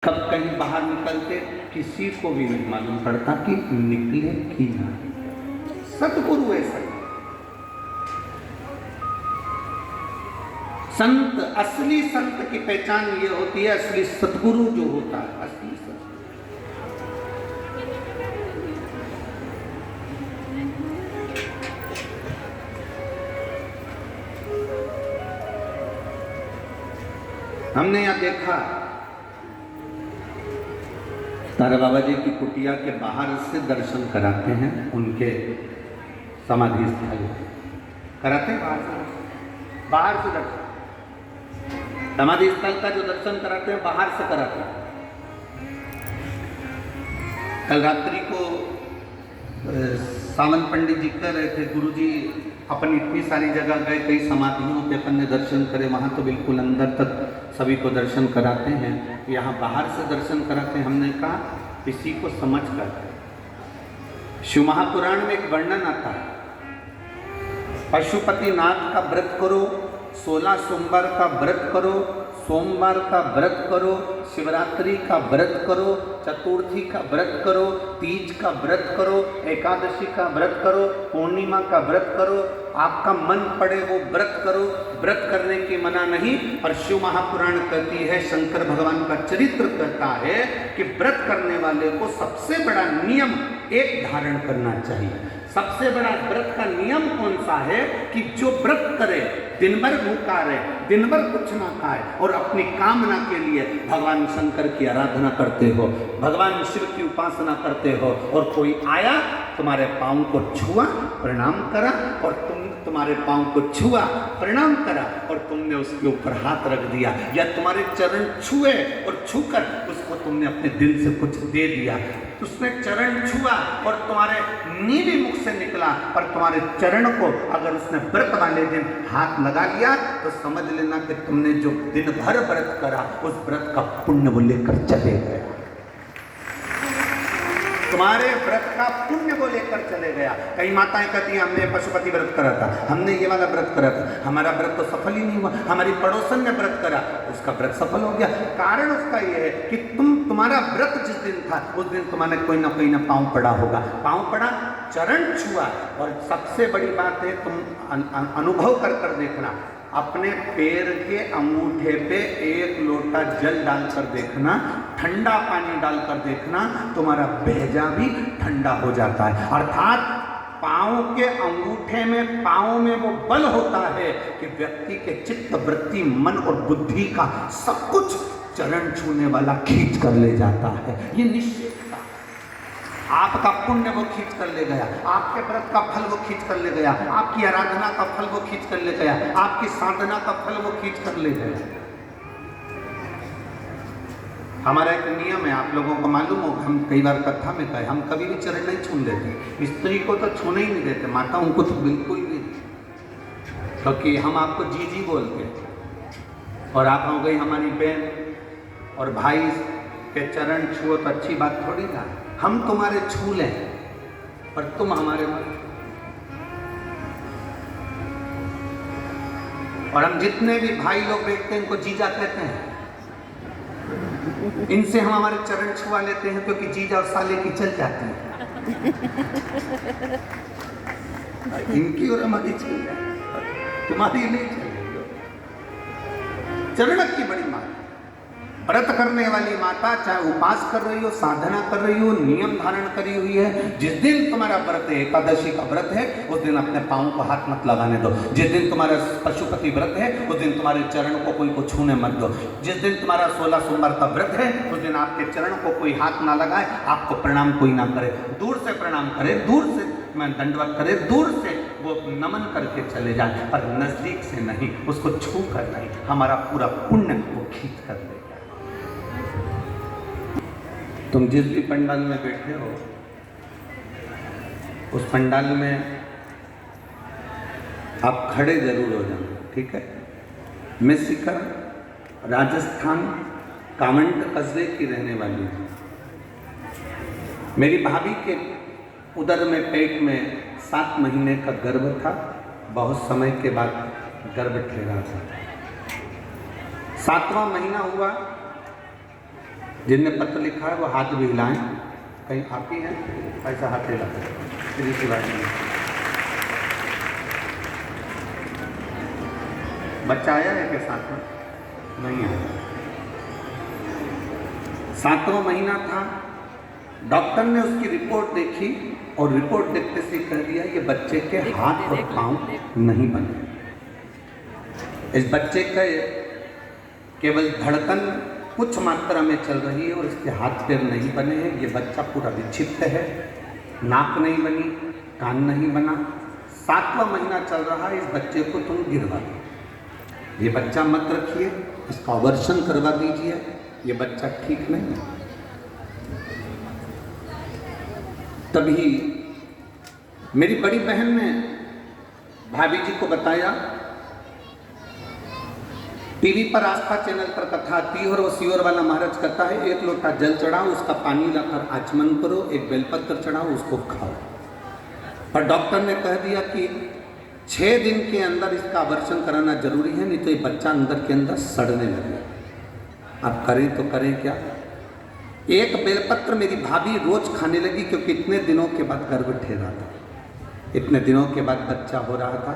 कब कहीं बाहर निकलते किसी को भी नहीं मालूम पड़ता कि निकले कि ना। सतगुरु ऐसा संत, असली संत की पहचान ये होती है, असली सतगुरु जो होता है असली संत। हमने यहां देखा तारा बाबा जी की कुटिया के बाहर से दर्शन कराते हैं, उनके समाधि स्थल कराते हैं, बाहर से दर्शन, समाधि स्थल का जो दर्शन कराते हैं बाहर से कराते हैं। कल रात्रि को सावन पंडित जी कह रहे थे, गुरु जी अपन इतनी सारी जगह गए, कई समाधियों पे अपन ने दर्शन करे, वहाँ तो बिल्कुल अंदर तक सभी को दर्शन कराते हैं, यहाँ बाहर से दर्शन कराते हैं। हमने कहा इसी को समझ कर शिव महापुराण में एक वर्णन आता है, पशुपति नाथ का व्रत करो, 16 सोमवार का व्रत करो, सोमवार का व्रत करो, शिवरात्रि का व्रत करो, चतुर्थी का व्रत करो, तीज का व्रत करो, एकादशी का व्रत करो, पूर्णिमा का व्रत करो, आपका मन पड़े वो व्रत करो। व्रत करने की मना नहीं, पर शिव महापुराण कहती है, शंकर भगवान का चरित्र कहता है कि व्रत करने वाले को सबसे बड़ा नियम एक धारण करना चाहिए। सबसे बड़ा व्रत का नियम कौन सा है कि जो व्रत करे, दिन भर भूखा रहे, दिन भर कुछ ना खाए और अपनी कामना के लिए भगवान शंकर की आराधना करते हो, भगवान शिव की उपासना करते हो, और कोई आया तुम्हारे पाँव को छुआ, प्रणाम करा, और तुम्हारे पाँव को छुआ, प्रणाम करा, और तुमने उसके ऊपर हाथ रख दिया, या तुम्हारे चरण छुए और छूकर उसको तुमने अपने दिल से कुछ दे दिया, उसने चरण छुआ और तुम्हारे नीली मुख से निकला, पर तुम्हारे चरण को अगर उसने व्रत वाले दिन हाथ लगा लिया तो समझ लेना कि तुमने जो दिन भर व्रत करा उस व्रत का पुण्य वो लेकर चले गया, तुम्हारे व्रत का पुण्य वो लेकर चले गया। कई माताएं कहती हैं हमने पशुपति व्रत करा था, हमने ये वाला व्रत करा था, हमारा व्रत तो सफल ही नहीं हुआ, हमारी पड़ोसन ने व्रत करा, उसका व्रत सफल हो गया। कारण उसका ये है कि तुम्हारा व्रत जिस दिन था उस दिन तुम्हारे कोई ना पाँव पड़ा होगा, पाँव पड़ा, चरण छुआ, और सबसे बड़ी बात है तुम अनुभव कर देखना, अपने पैर के अंगूठे पे एक लोटा जल डालकर देखना, ठंडा पानी डालकर देखना, तुम्हारा भेजा भी ठंडा हो जाता है। अर्थात पाँव के अंगूठे में, पाँव में वो बल होता है कि व्यक्ति के चित्त, वृत्ति, मन और बुद्धि का सब कुछ चरण छूने वाला खींच कर ले जाता है। ये निश्चित आपका पुण्य वो खींच कर ले गया, आपके व्रत का फल वो खींच कर ले गया, आपकी आराधना का फल वो खींच कर ले गया, आपकी साधना का फल वो खींच कर ले गया। हमारा एक नियम है, आप लोगों को मालूम हो, हम कई बार कथा में कहे, हम कभी भी चरण नहीं छूने देते, स्त्री को तो छूने ही नहीं देते, माताओं को तो बिल्कुल भी, क्योंकि हम आपको जी बोलते हैं, और आप हो गई हमारी बहन और भाई के चरण छुओ तो अच्छी बात थोड़ी ना, हम तुम्हारे छू लें पर तुम हमारे मत। और हम जितने भी भाई लोग बैठते हैं इनको जीजा कहते हैं, इनसे हम हमारे चरण छुआ लेते हैं क्योंकि जीजा और साले की चल जाती है, इनकी और हमारी चल जाती, तुम्हारी नहीं चलेगी। चरण की बड़ी माँ, व्रत करने वाली माता, चाहे उपास कर रही हो, साधना कर रही हो, नियम धारण करी हुई है, जिस दिन तुम्हारा व्रत है, एकादशी का व्रत है, उस दिन अपने पाँव को हाथ मत लगाने दो। जिस दिन तुम्हारा पशुपति व्रत है उस दिन तुम्हारे चरण को कोई को छूने मत दो। जिस दिन तुम्हारा 16 सोमवार का व्रत है उस दिन आपके चरण को कोई हाथ ना लगाए, आपको प्रणाम कोई ना करे, दूर से प्रणाम करे, दूर से मैं दंडवत करे, दूर से वो नमन करके चले जाए, पर नजदीक से नहीं, उसको छू कर नहीं। हमारा पूरा पुण्य वो खींच कर ले। तुम जिस भी पंडाल में बैठे हो उस पंडाल में आप खड़े जरूर हो जाओ, ठीक है। मैं शिखर राजस्थान कामंड कस्बे की रहने वाली हूँ। मेरी भाभी के उदर में, पेट में 7 महीने का गर्भ था, बहुत समय के बाद गर्भ ठहरा था। 7वां महीना हुआ जिनने पत्र लिखा है वो हाथ भी हिलाएं। कहीं आप ही हैं? ऐसा हाथ हिलाते श्री शिवाय। बच्चा आया है क्या साथ में? नहीं आया। 7वां महीना था। डॉक्टर ने उसकी रिपोर्ट देखी और रिपोर्ट देखते से कह दिया ये बच्चे के हाथ और पांव नहीं बने। इस बच्चे का केवल धड़कन कुछ मात्रा में चल रही है और इसके हाथ पैर नहीं बने हैं। ये बच्चा पूरा विक्षिप्त है, नाक नहीं बनी, कान नहीं बना। 7वां महीना चल रहा है। इस बच्चे को तुम गिरवा दो, ये बच्चा मत रखिए, इसका ऑपरेशन करवा दीजिए, ये बच्चा ठीक नहीं है। तभी मेरी बड़ी बहन ने भाभी जी को बताया। टीवी पर आस्था चैनल पर कथा आती है और वो सियोर वाला महाराज कहता है 1 लोटा जल चढ़ाओ, उसका पानी लाकर आचमन करो, 1 बेलपत्र चढ़ाओ, उसको खाओ। पर डॉक्टर ने कह दिया कि 6 दिन के अंदर इसका ऑपरेशन कराना जरूरी है, नहीं तो ये बच्चा अंदर के अंदर सड़ने लगे। अब करें तो करें क्या? 1 बेलपत्र मेरी भाभी रोज खाने लगी, क्योंकि इतने दिनों के बाद गर्भ ठहरा था, इतने दिनों के बाद बच्चा हो रहा था।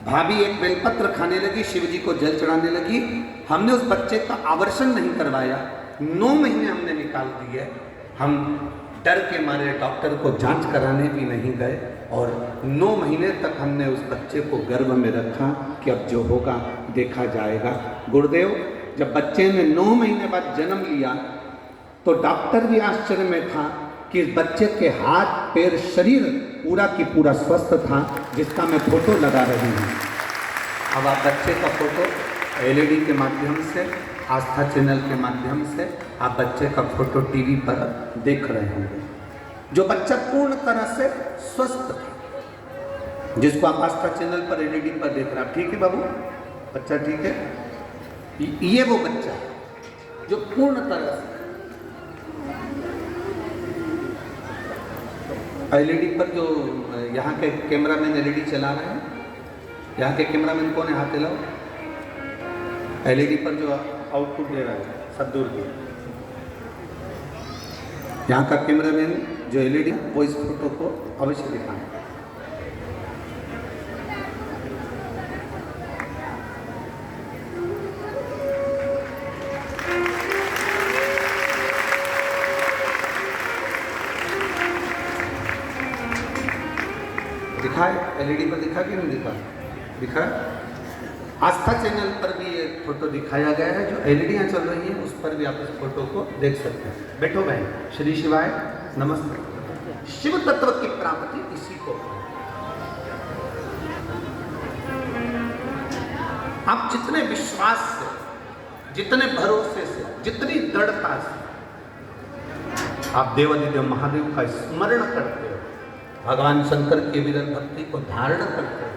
भाभी 1 बेलपत्र खाने लगी, शिव जी को जल चढ़ाने लगी। हमने उस बच्चे का ऑपरेशन नहीं करवाया, 9 महीने हमने निकाल दिए। हम डर के मारे डॉक्टर को जांच कराने भी नहीं गए और 9 महीने तक हमने उस बच्चे को गर्भ में रखा कि अब जो होगा देखा जाएगा। गुरुदेव, जब बच्चे ने 9 महीने बाद जन्म लिया तो डॉक्टर भी आश्चर्य में था कि इस बच्चे के हाथ पैर शरीर पूरा की पूरा स्वस्थ था, जिसका मैं फोटो लगा रही हूँ। अब आप बच्चे का फोटो LED के माध्यम से, आस्था चैनल के माध्यम से आप बच्चे का फोटो टीवी पर देख रहे होंगे। जो बच्चा पूर्ण तरह से स्वस्थ था, जिसको आप आस्था चैनल पर LED पर देख रहे हैं। ठीक है बाबू, बच्चा ठीक है? ये वो बच्चा जो पूर्ण तरह से LED पर, जो यहाँ के कैमरामैन LED चला रहे हैं, यहाँ के कैमरामैन कौन है? हाथ हिलाओ। LED पर जो आउटपुट दे रहा है सब दूर की, यहाँ का कैमरामैन जो LED वो इस फोटो को अवश्य दिखाएं। दिखा है LED पर, दिखा कि नहीं दिखा? दिखा। आस्था चैनल पर भी ये फोटो दिखाया गया है, जो LED चल रही है उस पर भी आप इस फोटो को देख सकते हैं। बैठो बहन। श्री शिवाय नमस्ते। शिव तत्व की प्राप्ति इसी को, आप जितने विश्वास से, जितने भरोसे से, जितनी दृढ़ता से आप देवादिदेव महादेव का स्मरण करते हो, भगवान शंकर के विरल भक्ति को धारण करते हो,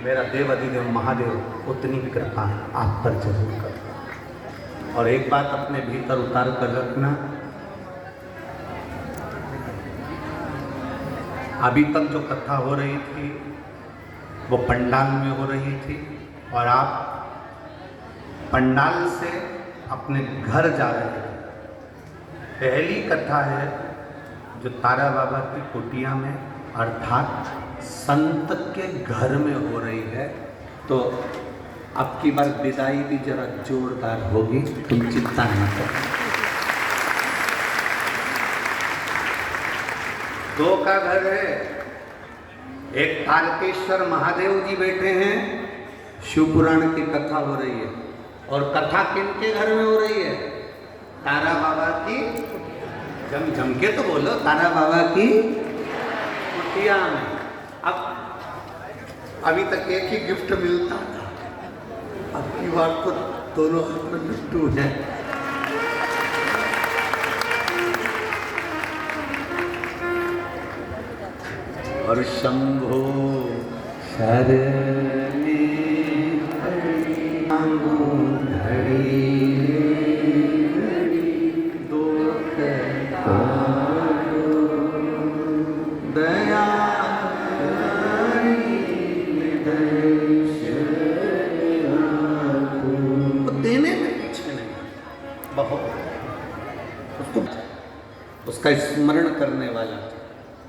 मेरा देवादिदेव महादेव उतनी कृपा आप पर जरूर करता। और एक बात अपने भीतर उतार कर रखना, अभी तक जो कथा हो रही थी वो पंडाल में हो रही थी और आप पंडाल से अपने घर जा रहे थे। पहली कथा है जो तारा बाबा की कुटिया में अर्थात संत के घर में हो रही है, तो अब की बार विदाई भी जरा जोरदार होगी, तुम चिंता न करो। 2 का घर है, एक तारकेश्वर महादेव जी बैठे हैं, शिव पुराण की कथा हो रही है। और कथा किनके घर में हो रही है? तारा बाबा की, जम के तो बोलो, तारा बाबा की कुटिया में। अब अभी तक एक ही गिफ्ट मिलता था, अब की बार तो दोनों हाथ में लट्टू है। और शंभो शरणे उसका स्मरण करने वाला,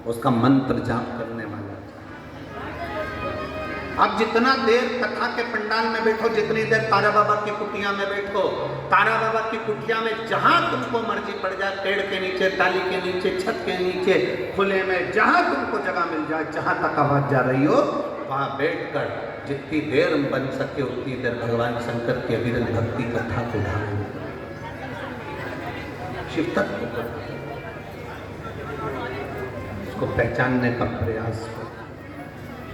उसका मंत्र जाप करने वाला। अब जितना देर कथा के पंडाल में बैठो, जितनी देर तारा बाबा की कुटिया में बैठो, तारा बाबा की कुटिया में जहां तुमको मर्जी पड़ जाए, पेड़ के नीचे, टाली के नीचे, छत के नीचे, खुले में, जहां तुमको जगह मिल जाए, जहां तक आवाज जा रही हो, वहां बैठकर जितनी देर बन सके उतनी देर भगवान शंकर की अविरत भक्ति कथा को ढालो, शिव तत्व को, उसको पहचानने का प्रयास करो,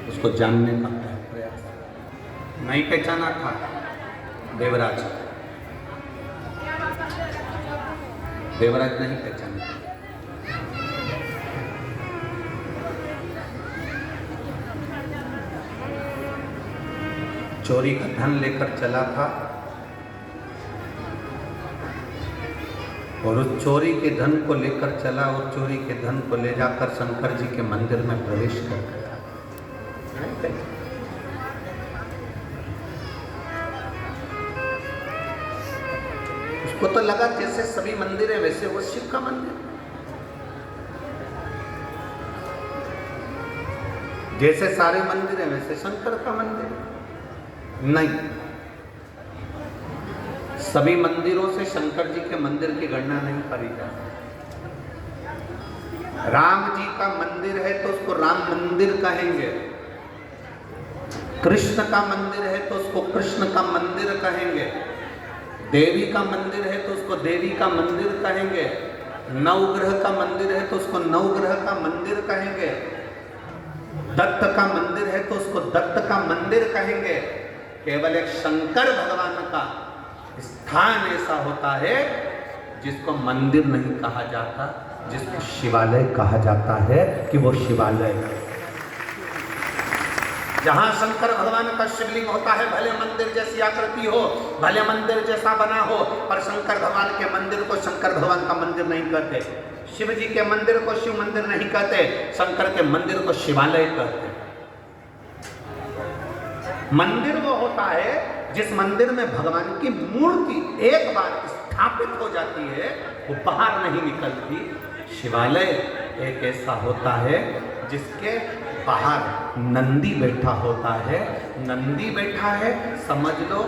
उसको जानने का प्रयास। नहीं पहचाना था देवराज, देवराज नहीं पहचाना। चोरी का धन लेकर चला था और उस चोरी के धन को लेकर चला और चोरी के धन को ले जाकर शंकर जी के मंदिर में प्रवेश कर गया। उसको तो लगा जैसे सभी मंदिर है वैसे वो शिव का मंदिर, जैसे सारे मंदिर है वैसे शंकर का मंदिर। नहीं, सभी मंदिरों से शंकर जी के मंदिर की गणना नहीं करी जाती। राम जी का मंदिर है तो उसको राम मंदिर कहेंगे, कृष्ण का मंदिर है तो उसको कृष्ण का मंदिर कहेंगे, देवी का मंदिर है तो उसको देवी का मंदिर कहेंगे, नवग्रह का मंदिर है तो उसको नवग्रह का मंदिर कहेंगे, दत्त का मंदिर है तो उसको दत्त का मंदिर कहेंगे। केवल एक शंकर भगवान का स्थान ऐसा होता है जिसको मंदिर नहीं कहा जाता, जिसको शिवालय कहा जाता है कि वो शिवालय है। जहां शंकर भगवान का शिवलिंग होता है, भले मंदिर जैसी आकृति हो, भले मंदिर जैसा बना हो, पर शंकर भगवान के मंदिर को शंकर भगवान का मंदिर नहीं कहते, शिव जी के मंदिर को शिव मंदिर नहीं कहते, शंकर के मंदिर को शिवालय कहते। मंदिर वो होता है जिस मंदिर में भगवान की मूर्ति एक बार स्थापित हो जाती है वो बाहर नहीं निकलती। शिवालय एक ऐसा होता है जिसके बाहर नंदी बैठा होता है। नंदी बैठा है, समझ लो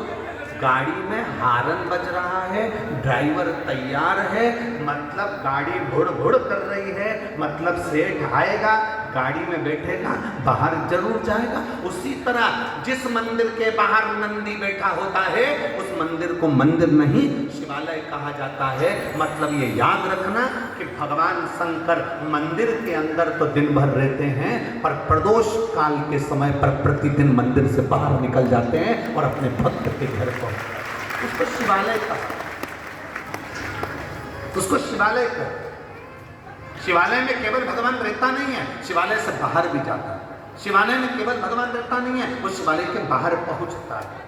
गाड़ी में हारन बज रहा है, ड्राइवर तैयार है, मतलब गाड़ी भुड़ भुड़ कर रही है, मतलब सेठ आएगा, गाड़ी में बैठेगा, बाहर जरूर जाएगा। उसी तरह जिस मंदिर के बाहर नंदी बैठा होता है उस मंदिर को मंदिर नहीं शिवालय कहा जाता है। मतलब ये याद रखना कि भगवान शंकर मंदिर के अंदर तो दिन भर रहते हैं, पर प्रदोष काल के समय पर प्रतिदिन मंदिर से बाहर निकल जाते हैं और अपने भक्त के घर को, उसको शिवालय कहा, उसको शिवालय कहा। शिवालय में केवल भगवान रहता नहीं है, शिवालय से बाहर भी जाता है। शिवालय में केवल भगवान रहता नहीं है, वो शिवालय के बाहर पहुंचता है।